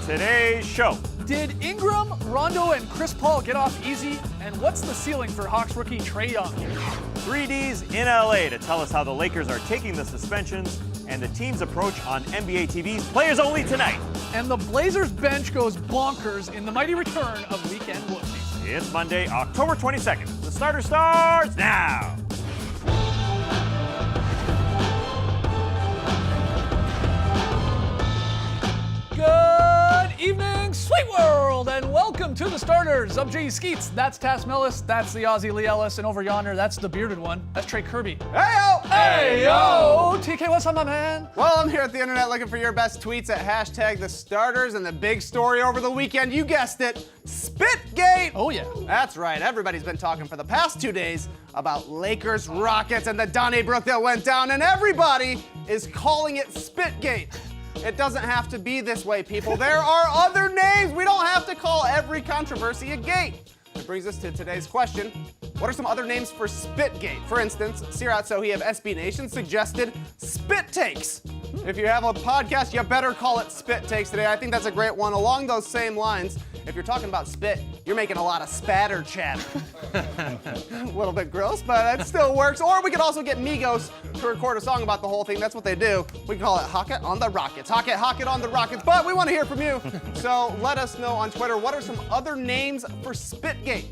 today's show. Did Ingram, Rondo, and Chris Paul get off easy? And what's the ceiling for Hawks rookie Trae Young? 3Ds in LA to tell us how the Lakers are taking the suspensions and the team's approach on NBA TV's Players Only tonight. And the Blazers bench goes bonkers in the mighty return of Weekend Whoopsies. It's Monday, October 22nd. The starter starts now. Good evening, sweet world, and welcome to the starters. I'm J. Skeets, that's Tass Mellis, that's the Aussie Lee Ellis, and over yonder, that's the bearded one, that's Trey Kirby. Hey-yo! Hey-yo! TK, what's up, my man? Well, I'm here at the internet looking for your best tweets at hashtag the starters, and the big story over the weekend, you guessed it, Spitgate! Oh, yeah. That's right, everybody's been talking for the past 2 days about Lakers Rockets and the Donnybrook that went down, and everybody is calling it Spitgate. It doesn't have to be this way, people. There are other names. We don't have to call every controversy a gate. It brings us to today's question. What are some other names for Spitgate? For instance, Sirat Sohi of SB Nation suggested Spit Takes. If you have a podcast, you better call it Spit Takes today. I think that's a great one. Along those same lines, if you're talking about spit, you're making a lot of spatter chatter. A little bit gross, but it still works. Or we could also get Migos to record a song about the whole thing. That's what they do. We can call it Hawk It on the Rockets. Hawk It on the Rockets. But we want to hear from you. So let us know on Twitter, what are some other names for Spitgate?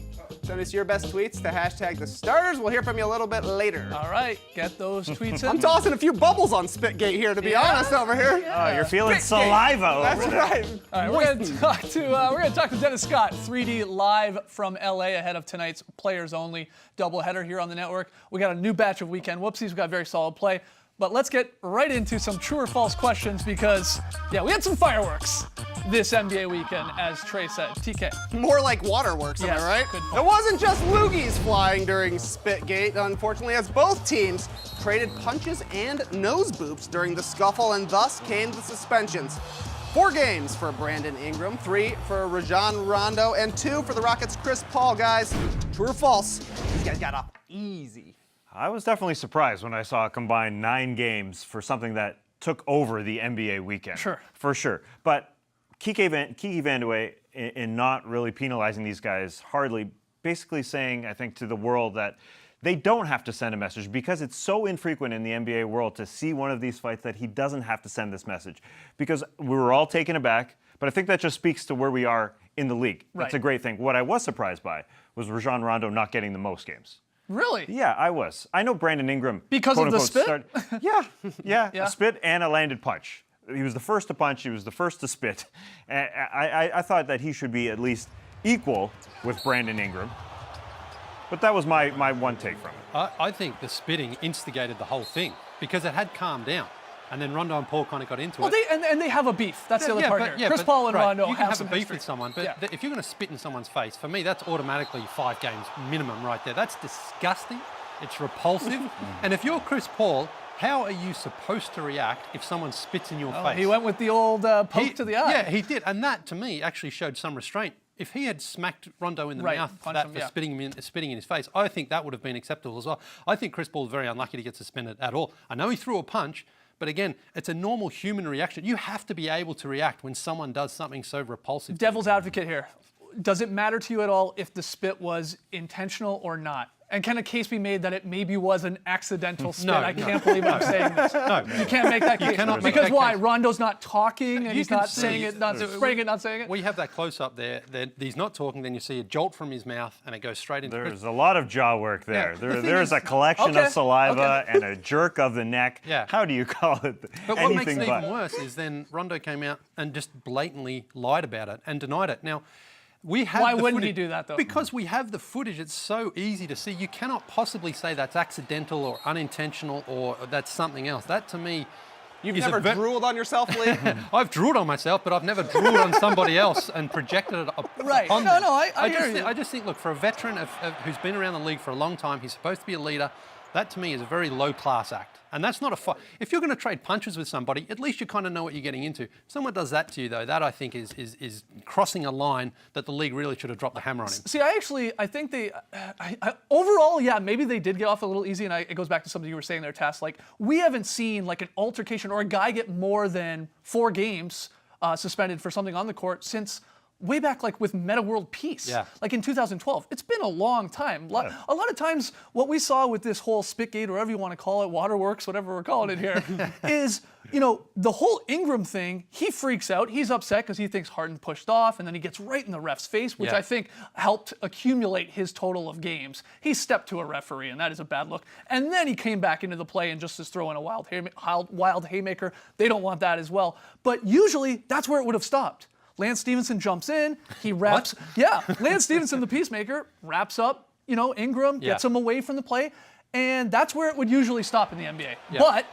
Send us your best tweets to hashtag the starters. We'll hear from you a little bit later. All right, get those tweets in. I'm tossing a 3D on Spitgate here, to be honest, over here. Oh, you're feeling Spitgate. saliva over That's there. right. All right, we're gonna talk to Dennis Scott, 3D live from LA ahead of tonight's Players Only doubleheader here on the network. We got a new batch of Weekend Whoopsies. We got very solid play. But let's get right into some true or false questions because, yeah, we had some fireworks this NBA weekend, as Trey said. TK. More like waterworks, Yes, am I right? good point. It wasn't just loogies flying during Spitgate, unfortunately, as both teams traded punches and nose boops during the scuffle, and thus came the suspensions. 4 games for Brandon Ingram, 3 for Rajon Rondo, and 2 for the Rockets' Chris Paul, guys. True or false? These guys got off easy. I was definitely surprised when I saw a combined 9 games for something that took over the NBA weekend. Sure. For sure. But Kiki Vandeweghe, in not really penalizing these guys hardly, basically saying, I think, to the world that they don't have to send a message because it's so infrequent in the NBA world to see one of these fights that he doesn't have to send this message. Because we were all taken aback, but I think that just speaks to where we are in the league. Right. It's a great thing. What I was surprised by was Rajon Rondo not getting the most games. Really? Yeah, I was. I know Brandon Ingram. Because of the spit? Yeah, Yeah. a spit and a landed punch. He was the first to punch. He was the first to spit. And I thought that he should be at least equal with Brandon Ingram. But that was my one take from it. I think the spitting instigated the whole thing because it had calmed down. And then Rondo and Paul kind of got into Well, it. they have a beef. That's the other part here. Chris Paul and right, Rondo you can have some a beef history. with someone, but Yeah. if you're going to spit in someone's face, for me, that's automatically 5 games minimum right there. That's disgusting. It's repulsive. And if you're Chris Paul, how are you supposed to react if someone spits in your face? He went with the old poke to the eye. Yeah, he did. And that, to me, actually showed some restraint. If he had smacked Rondo in the Right, mouth for punch him, for yeah. spitting in his face, I think that would have been acceptable as well. I think Chris Paul is very unlucky to get suspended at all. I know he threw a punch, but again, it's a normal human reaction. You have to be able to react when someone does something so repulsive. Devil's advocate here. Does it matter to you at all if the spit was intentional or not? And can a case be made that it maybe was an accidental spit? I can't believe I'm saying this. No. You can't make that case. cannot make because that why? case. Rondo's not talking and You he's can not see- saying it, not spraying it, not saying it. We have that close up there. That he's not talking. Then you see a jolt from his mouth, and it goes straight into. There's a lot of jaw work there. Yeah, the thing There's is- a collection Okay, of saliva and a jerk of the neck. Yeah. How do you call it But what makes anything it but? even worse is then Rondo came out and just blatantly lied about it and denied it. Now, we have Why the wouldn't footage, he do that, though? Because we have the footage. It's so easy to see. You cannot possibly say that's accidental or unintentional or that's something else. That to me. You've is never a drooled on yourself, Lee? I've drooled on myself, but I've never drooled on somebody else and projected it Right. upon No, them. no, I hear you. I just think, look, for a veteran who's been around the league for a long time, he's supposed to be a leader. That to me is a very low-class act. And that's not a fight. If you're going to trade punches with somebody, at least you kind of know what you're getting into. If someone does that to you, though, that I think is crossing a line that the league really should have dropped the hammer on him. See, I think they, overall, yeah, maybe they did get off a little easy, and it goes back to something you were saying there, Tass. Like, we haven't seen like an altercation or a guy get more than 4 games suspended for something on the court since way back like with Meta World Peace, Yeah. like in 2012. It's been a long time. A lot of times what we saw with this whole Spitgate, or whatever you want to call it, Waterworks, whatever we're calling it here, is, the whole Ingram thing, he freaks out. He's upset because he thinks Harden pushed off, and then he gets right in the ref's face, which Yeah. I think helped accumulate his total of games. He stepped to a referee, and that is a bad look. And then he came back into the play and just is throwing a wild haymaker. They don't want that as well. But usually, that's where it would have stopped. Lance Stevenson jumps in, he wraps. Yeah, Lance Stevenson, the peacemaker, wraps up, Ingram, gets him away from the play, and that's where it would usually stop in the NBA. Yeah. But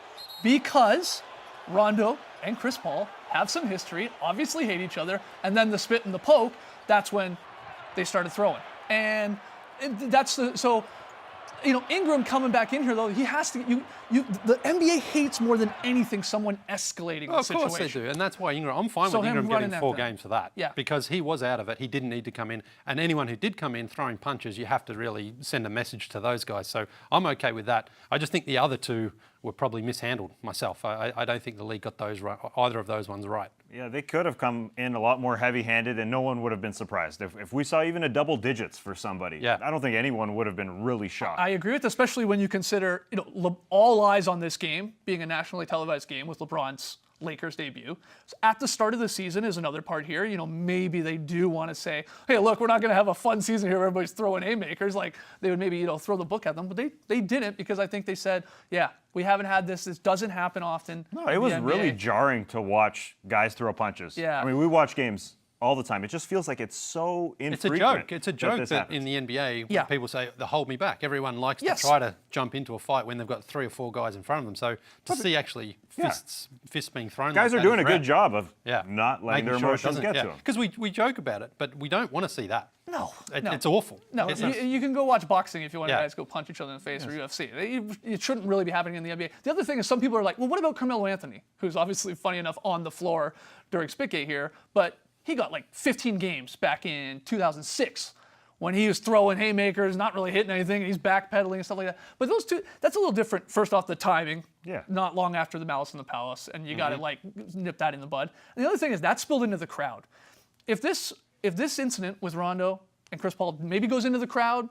because Rondo and Chris Paul have some history, obviously hate each other, and then the spit and the poke, that's when they started throwing. And Ingram coming back in here, though, he has to. The NBA hates more than anything someone escalating the Of situation. course they do, and that's why Ingram. I'm fine So with him Ingram running getting that 4 thing. games for that. Yeah. Because he was out of it. He didn't need to come in, and anyone who did come in throwing punches, you have to really send a message to those guys. So I'm okay with that. I just think the other 2 were probably mishandled myself. I don't think the league got those right, either of those ones right. Yeah, they could have come in a lot more heavy-handed, and no one would have been surprised. If we saw even a double digits for somebody, Yeah. I don't think anyone would have been really shocked. I agree with, especially when you consider, all eyes on this game being a nationally televised game with LeBron's Lakers debut. So at the start of the season is another part here. Maybe they do want to say, hey, look, we're not going to have a fun season here where everybody's throwing haymakers. Like they would maybe, throw the book at them, but they didn't, because I think they said, yeah, we haven't had this. This doesn't happen often. No, it was really jarring to watch guys throw punches. Yeah. I mean, we watch games all the time. It just feels like it's so It's a infrequent. joke. It's a that joke this that happens. in the NBA, when Yeah. people say, they hold me back. Everyone likes Yes. to try to jump into a fight when they've got 3 or 4 guys in front of them. So to see actually fists being thrown Guys like are that doing is a good rare. job of Yeah. not letting Making their sure it emotions doesn't- get yeah. to them. Because we joke about it, but we don't want to see that. No, It- no. It's awful. No, It's you can go watch boxing if you want Yeah. to guys go punch each other in the face, or UFC. It shouldn't really be happening in the NBA. The other thing is some people are like, well, what about Carmelo Anthony, who's obviously funny enough on the floor during Spitgate here, but he got like 15 games back in 2006 when he was throwing haymakers, not really hitting anything, and he's backpedaling and stuff like that. But those two, that's a little different. First off, the timing. Yeah. Not long after the Malice in the Palace, and you got to like nip that in the bud. And the other thing is that spilled into the crowd. If this incident with Rondo and Chris Paul maybe goes into the crowd,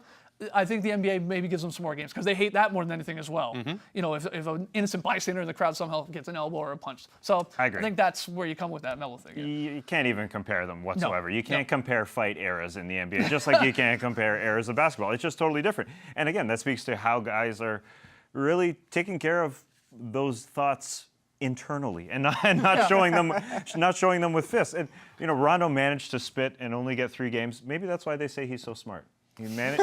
I think the NBA maybe gives them some more games because they hate that more than anything as well. If an innocent bystander in the crowd somehow gets an elbow or a punch. So I agree. think that's where you come with that Melo thing. You can't even compare them whatsoever. You can't No. compare fight eras in the NBA, just like you can't compare eras of basketball. It's just totally different. And again, that speaks to how guys are really taking care of those thoughts internally and not showing them with fists. And Rondo managed to spit and only get 3 games. Maybe that's why they say he's so smart. He managed.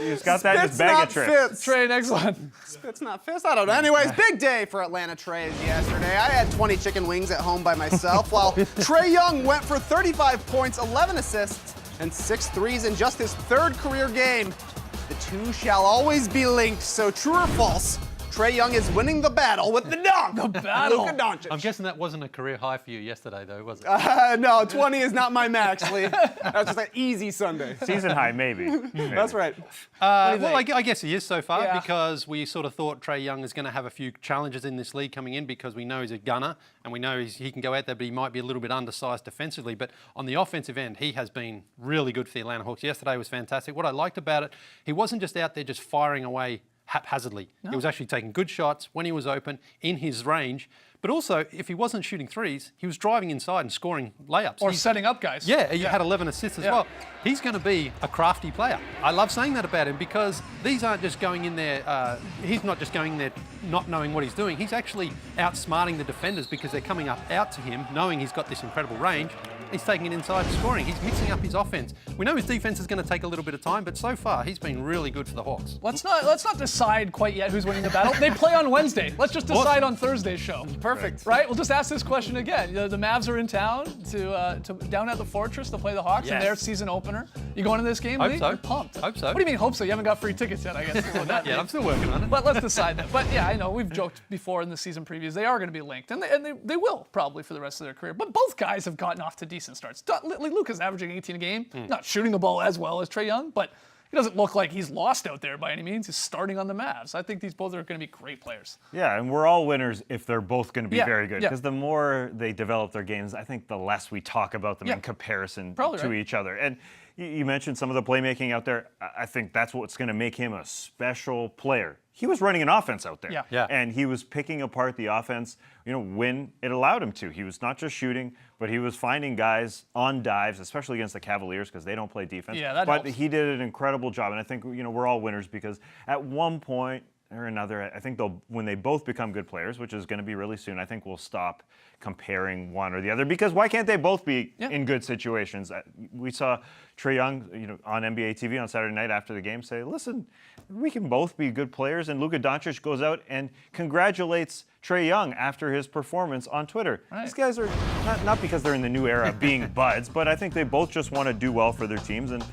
He's got that in his Spit's bag not of tricks. fits. Trey, next one. Spit's not fist. I don't know. Anyways, big day for Atlanta Trays yesterday. I had 20 chicken wings at home by myself, while Trae Young went for 35 points, 11 assists, and 6 threes in just his 3rd career game. The two shall always be linked, so true or false, Trae Young is winning the battle with the dunk. The battle. Luka Doncic. I'm guessing that wasn't a career high for you yesterday, though, was it? No, 20 is not my max, Lee. That was just an easy Sunday. Season high, maybe. That's right. Well, I guess he is so far Yeah. because we sort of thought Trae Young is going to have a few challenges in this league coming in because we know he's a gunner and we know he can go out there, but he might be a little bit undersized defensively. But on the offensive end, he has been really good for the Atlanta Hawks. Yesterday was fantastic. What I liked about it, he wasn't just out there just firing away haphazardly. He was actually taking good shots when he was open, in his range. But also, if he wasn't shooting threes, he was driving inside and scoring layups. Or He's- setting up guys. Yeah, he had 11 assists as Yeah. well. He's going to be a crafty player. I love saying that about him because these aren't just going in there, he's not just going in there not knowing what he's doing. He's actually outsmarting the defenders because they're coming up out to him, knowing he's got this incredible range. He's taking it inside and scoring. He's mixing up his offense. We know his defense is going to take a little bit of time, but so far he's been really good for the Hawks. Let's not decide quite yet who's winning the battle. They play on Wednesday. Let's just decide on Thursday's show. Perfect. Right? We'll just ask this question again. The Mavs are in town to down at the Fortress to play the Hawks in Yes. their season opener. You going to this game, Hope Lee? so. You're pumped. Hope so. What do you mean hope so? You haven't got free tickets yet, I guess. Yeah, I'm still working on it. But let's decide that. But yeah, I know we've joked before in the season previews. They are going to be linked, and they will probably for the rest of their career. But both guys have gotten off to decent starts. Luka's averaging 18 a game, not shooting the ball as well as Trae Young, but he doesn't look like he's lost out there by any means. He's starting on the Mavs. I think these both are going to be great players. Yeah, and we're all winners if they're both going to be Yeah, very good. yeah. Because the more they develop their games, I think the less we talk about them Yeah. in comparison Probably to right. each other. And you mentioned some of the playmaking out there. I think that's what's going to make him a special player. He was running an offense out there. Yeah. Yeah. And he was picking apart the offense, when it allowed him to. He was not just shooting, but he was finding guys on dives, especially against the Cavaliers because they don't play defense. Yeah, that But helps. he did an incredible job. And I think, we're all winners because at one point or another, I think when they both become good players, which is going to be really soon, I think we'll stop comparing one or the other because why can't they both be Yeah. in good situations? We saw Trae Young, on NBA TV on Saturday night after the game say, listen, we can both be good players. And Luka Doncic goes out and congratulates Trae Young after his performance on Twitter. Right. These guys are, not because they're in the new era of being buds, but I think they both just want to do well for their teams. And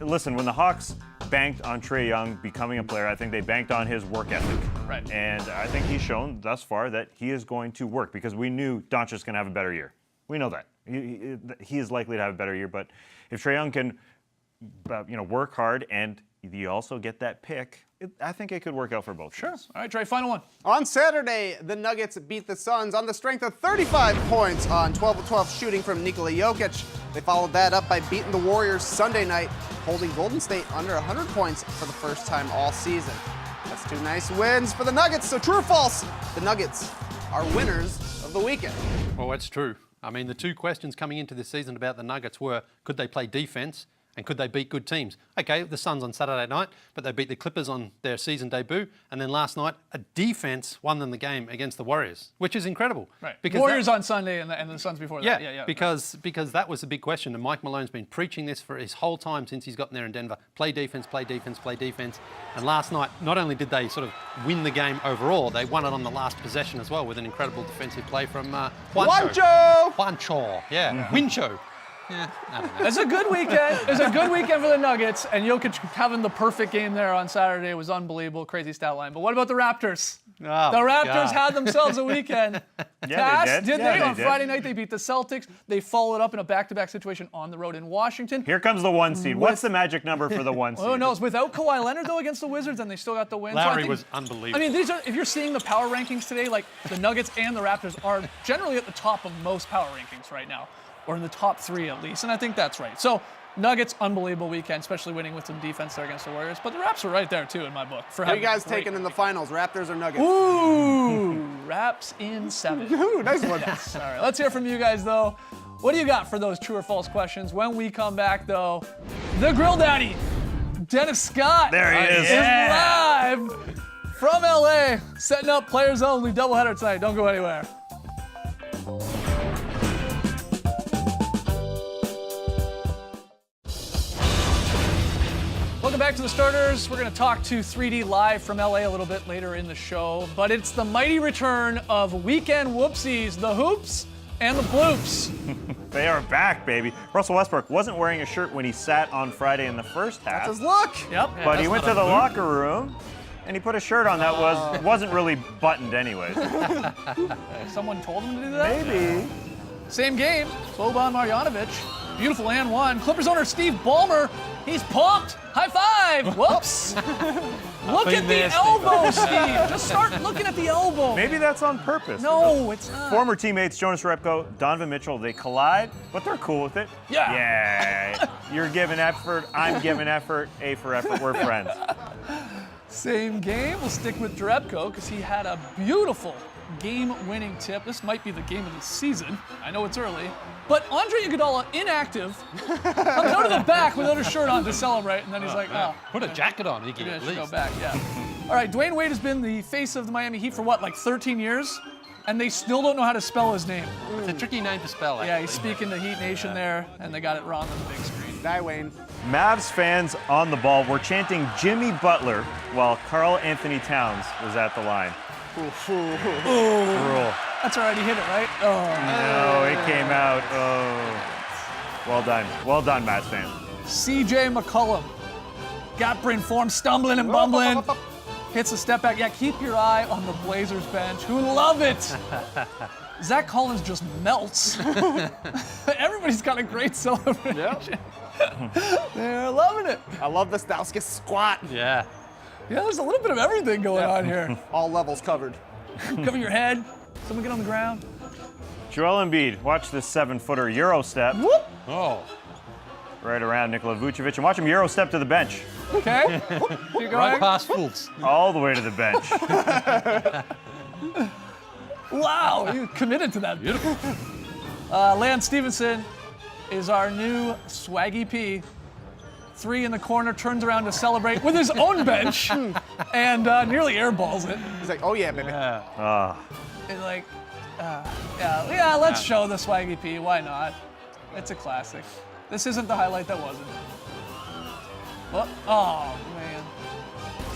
listen, when the Hawks banked on Trae Young becoming a player, I think they banked on his work ethic. Right. And I think he's shown thus far that he is going to work because we knew Doncic's going to have a better year. We know that. He is likely to have a better year, but if Trae Young can work hard and you also get that pick, I think it could work out for both teams. All right, Trey, final one. On Saturday, the Nuggets beat the Suns on the strength of 35 points on 12 of 12 shooting from Nikola Jokic. They followed that up by beating the Warriors Sunday night, holding Golden State under 100 points for the first time all season. That's two nice wins for the Nuggets. So true or false, the Nuggets are winners of the weekend. Well, that's true. I mean, the two questions coming into this season about the Nuggets were, could they play defense and could they beat good teams? Okay, the Suns on Saturday night, but they beat the Clippers on their season debut. And then last night, a defense won them the game against the Warriors, which is incredible. Right. Because Warriors on Sunday and the Suns before that. yeah, because that was the big question. And Mike Malone's been preaching this for his whole time since he's gotten there in Denver. Play defense, play defense, play defense. And last night, not only did they sort of win the game overall, they won it on the last possession as well with an incredible defensive play from Juancho! Juancho, yeah. Wincho. Yeah, I don't know. It's a good weekend. It's a good weekend for the Nuggets, and Jokic having the perfect game there on Saturday was unbelievable, crazy stat line. But what about the Raptors? Oh, The Raptors God. had themselves a weekend. Yeah, they did. Yeah, they? they On did. Friday night, they beat the Celtics. They followed up in a back-to-back situation on the road in Washington. Here comes the 1 seed. What's the magic number for the 1 seed? Who knows? Without Kawhi Leonard, though, against the Wizards, and they still got the win. So I Lowry think- was unbelievable. I mean, if you're seeing the power rankings today, like the Nuggets and the Raptors are generally at the top of most power rankings right now, or in the top 3 at least, and I think that's right. So Nuggets, unbelievable weekend, especially winning with some defense there against the Warriors. But the Raps are right there too in my book. For Who are you having guys a great taking in the finals, Raptors or Nuggets? Ooh, Raps in 7. Ooh, nice one. Yes. All right, let's hear from you guys though. What do you got for those true or false questions? When we come back though, the Grill Daddy, Dennis Scott, There he is. live from LA, setting up players only doubleheader tonight. Don't go anywhere. Welcome back to the starters. We're going to talk to 3D live from LA a little bit later in the show, but it's the mighty return of weekend whoopsies, the hoops and the bloops. They are back, baby. Russell Westbrook wasn't wearing a shirt when he sat on Friday in the first half, That's his look. Yep. but he went to the locker room and he put a shirt on that wasn't really buttoned anyways. Someone told him to do that? Maybe. Same game, Boban Marjanovic. Beautiful and one. Clippers owner Steve Ballmer, he's pumped. High five. Whoops. Look been at the there, Steve. elbow, Steve. Just start looking at the elbow. Maybe that's on purpose. No, it's not. Former teammates Jonas Repko, Donovan Mitchell, they collide, but they're cool with it. Yeah. Yeah. You're giving effort, I'm giving effort, A for effort, we're friends. Same game. We'll stick with Jerebko because he had a beautiful game-winning tip. This might be the game of the season. I know it's early. But Andre Iguodala, inactive, comes out of the back without a shirt on to celebrate, and then he's like, oh, Put a jacket on, Iggy, maybe I at should go least. back, yeah. All right, Dwayne Wade has been the face of the Miami Heat for what, like 13 years? And they still don't know how to spell his name. It's a tricky name to spell, Yeah, actually. he's speaking to Heat Nation there, and they got it wrong on the big screen. Die, Wayne. Mavs fans on the ball were chanting Jimmy Butler while Karl Anthony Towns was at the line. Rule. That's all right, he hit it, right? Oh. No, it came out. Oh. Well done. Well done, Mavs fans. CJ McCollum. Got brain form, stumbling and bumbling. Hits a step back. Yeah, keep your eye on the Blazers bench, who love it. Zach Collins just melts. Everybody's got a great celebration. They're loving it. I love the Stauskas squat. Yeah. Yeah, there's a little bit of everything going on here. All levels covered. Cover your head. Someone get on the ground. Joel Embiid, watch this 7-footer Euro step Whoop. Oh. right around Nikola Vucevic, and watch him Euro step to the bench. Okay. You're Right going. past Fultz. All the way to the bench. Wow, you committed to that. Beautiful. Lance Stevenson is our new swaggy P. 3 in the corner, turns around to celebrate with his own bench, and nearly airballs it. He's like, oh yeah, baby. And like, yeah, let's show the swaggy P. Why not? It's a classic. This isn't the highlight that wasn't. Oh man,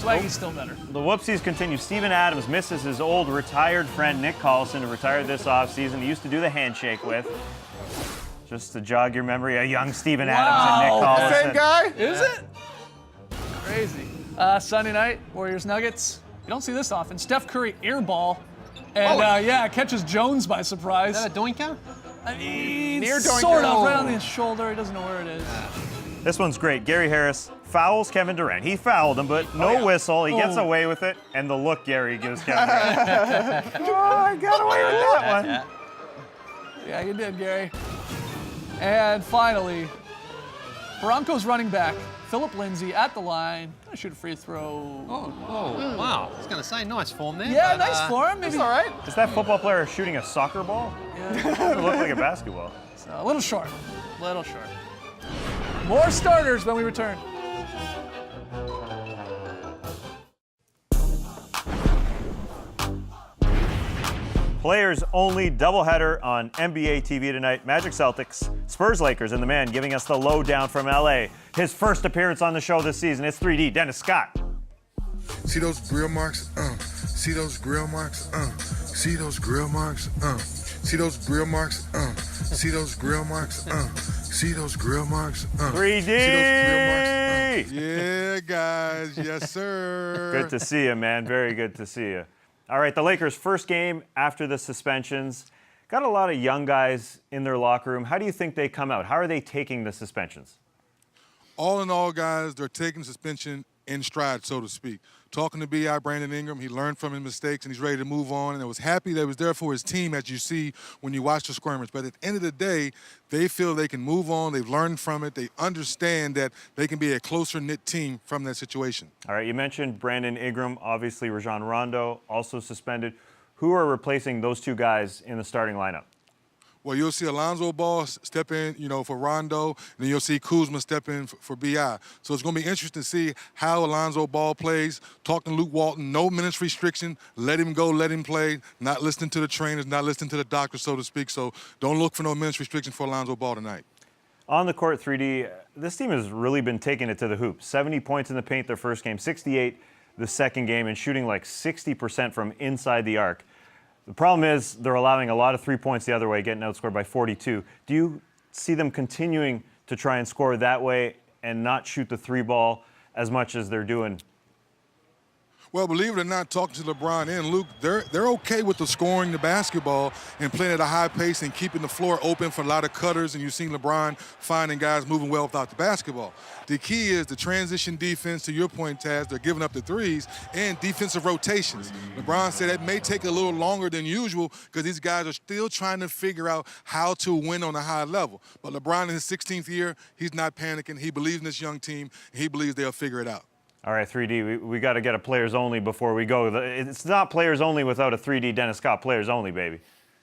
swaggy's still better. The whoopsies continue. Steven Adams misses his old retired friend Nick Collison, who retired this offseason. He used to do the handshake with. Just to jog your memory, a young Steven Adams and Nick Collison. Same guy? Is it? Crazy. Sunday night, Warriors Nuggets. You don't see this often. Steph Curry airball, and catches Jones by surprise. Is that a doinker? I mean, Near doinker. sort of right on his shoulder. He doesn't know where it is. This one's great. Gary Harris fouls Kevin Durant. He fouled him, but no whistle. He gets away with it, and the look Gary gives Kevin Durant. Oh, I got away with that one. Yeah, you did, Gary. And finally, Broncos running back Philip Lindsay at the line. Gonna shoot a free throw. Oh, wow. I was going to say, nice form there. Yeah, but, nice for him. Maybe It's all right. Is that football player shooting a soccer ball? Yeah, It doesn't look like a basketball. a little short. Little short. More starters when we return. Players only doubleheader on NBA TV tonight. Magic Celtics, Spurs Lakers, and the man giving us the lowdown from LA. His first appearance on the show this season. It's 3D, Dennis Scott. See those grill marks? See those grill marks? See those grill marks? See those grill marks? See those grill marks? See those grill marks? 3D! See those grill marks? Yeah, guys. Yes, sir. Good to see you, man. Very good to see you. All right, the Lakers' first game after the suspensions. Got a lot of young guys in their locker room. How do you think they come out? How are they taking the suspensions? All in all, guys, they're taking suspension in stride, so to speak. Talking to B.I. Brandon Ingram, he learned from his mistakes and he's ready to move on. And I was happy that he was there for his team, as you see when you watch the scrimmage. But at the end of the day, they feel they can move on. They've learned from it. They understand that they can be a closer-knit team from that situation. All right, you mentioned Brandon Ingram, obviously Rajon Rondo, also suspended. Who are replacing those two guys in the starting lineup? Well, you'll see Alonzo Ball step in, for Rondo, and then you'll see Kuzma step in for B.I. So it's going to be interesting to see how Alonzo Ball plays. Talking to Luke Walton, no minutes restriction. Let him go, let him play. Not listening to the trainers, not listening to the doctors, so to speak. So don't look for no minutes restriction for Alonzo Ball tonight. On the court, 3D, this team has really been taking it to the hoop. 70 points in the paint their first game, 68 the second game, and shooting like 60% from inside the arc. The problem is they're allowing a lot of 3 points the other way, getting outscored by 42. Do you see them continuing to try and score that way and not shoot the 3 ball as much as they're doing? Well, believe it or not, talking to LeBron and Luke, they're okay with the scoring the basketball and playing at a high pace and keeping the floor open for a lot of cutters, and you've seen LeBron finding guys moving well without the basketball. The key is the transition defense, to your point, Taz. They're giving up the threes and defensive rotations. LeBron said it may take a little longer than usual because these guys are still trying to figure out how to win on a high level. But LeBron in his 16th year, he's not panicking. He believes in this young team, and he believes they'll figure it out. All right, 3D, we got to get a players only before we go. It's not players only without a 3D Dennis Scott. Players only, baby.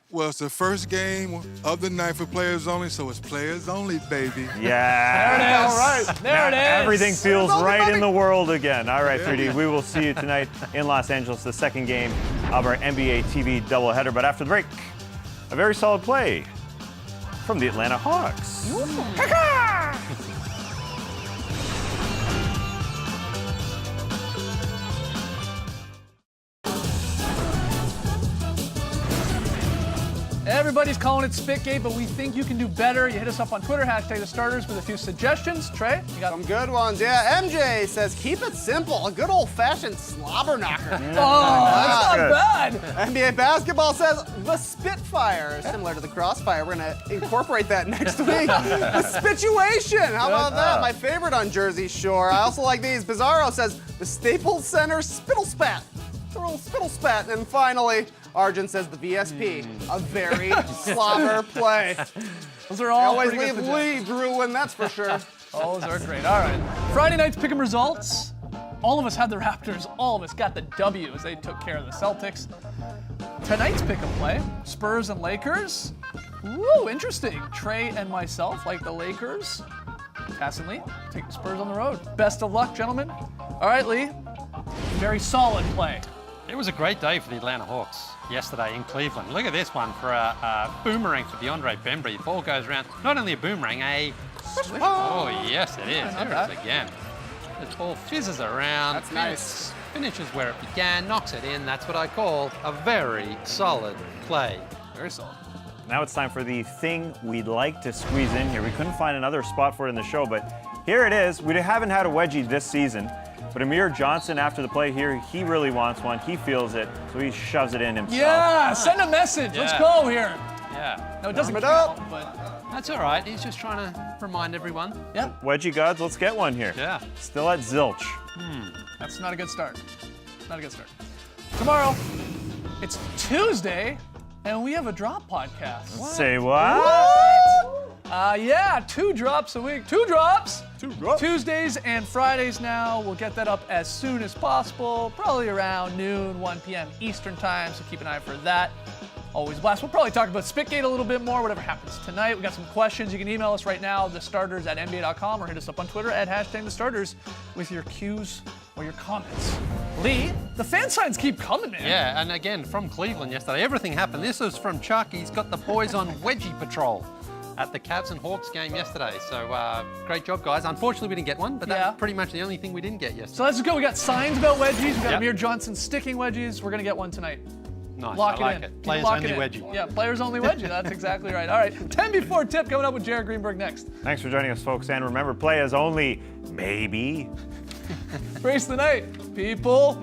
Well, it's the first game of the night for players only, so it's players only, baby. Yeah. There it is. All right. There it is. Everything feels only, right baby. in the world again. All right, 3D, we will see you tonight in Los Angeles, the second game of our NBA TV doubleheader. But after the break, a very solid play from the Atlanta Hawks. Everybody's calling it Spitgate, but we think you can do better. You hit us up on Twitter, #thestarters, with a few suggestions. Trey, you got Some good ones. Yeah, MJ says, keep it simple. A good old-fashioned slobber knocker. Oh, that's not good. bad. NBA basketball says, the Spitfire, similar to the Crossfire. We're going to incorporate that next week. The Spituation. How about that? My favorite on Jersey Shore. I also like these. Bizarro says, the Staples Center Spittle Spat. It's a real spittle spat. And finally, Arjun says the VSP, a very slobber play. Those are I all always pretty good leave suggestions. Lee drooling, that's for sure. Those are great. All right. Friday night's pick'em results. All of us had the Raptors. All of us got the W as they took care of the Celtics. Tonight's pick'em play, Spurs and Lakers. Woo, interesting. Trey and myself like the Lakers. Cass and Lee take the Spurs on the road. Best of luck, gentlemen. All right, Lee. Very solid play. It was a great day for the Atlanta Hawks yesterday in Cleveland. Look at this one for a boomerang for DeAndre Bembry. The ball goes around. Not only a boomerang, Oh, yes, it is. not There bad. it is again. The ball fizzes around. That's nice. Finishes where it began, knocks it in. That's what I call a very solid play. Very solid. Now it's time for the thing we'd like to squeeze in here. We couldn't find another spot for it in the show, but here it is. We haven't had a wedgie this season, but Amir Johnson, after the play here, he really wants one. He feels it, so he shoves it in himself. Yeah, send a message. Let's Yeah. go here. Yeah, No, it doesn't Warm it up. count, but that's all right. He's just trying to remind everyone. yeah, Wedgie gods, let's get one here. Yeah. Still at zilch. that's not a good start. Not a good start. Tomorrow, it's Tuesday, and we have a drop podcast. Say what? Yeah, 2 drops a week. 2 drops. 2 drops. Tuesdays and Fridays now. We'll get that up as soon as possible, probably around noon, 1 p.m. Eastern time, so keep an eye for that. Always a blast. We'll probably talk about Spitgate a little bit more, whatever happens tonight. We got some questions. You can email us right now, thestarters@nba.com, or hit us up on Twitter at #thestarters with your cues or your comments. Lee, the fan signs keep coming, man. Yeah, and again, from Cleveland yesterday, everything happened. This is from Chuck. He's got the boys on wedgie patrol at the Cavs and Hawks game yesterday. So great job, guys. Unfortunately, we didn't get one, but Yeah. that's pretty much the only thing we didn't get yesterday. So let's go. We got signs about wedgies. We got Yep. Amir Johnson sticking wedgies. We're going to get one tonight. Nice, Lock I like in. it. Keep Players locking only in. wedgie. Yeah, players only wedgie. That's exactly right. All right, 10 before tip coming up with Jared Greenberg next. Thanks for joining us, folks. And remember, play as only maybe. Race the night, people.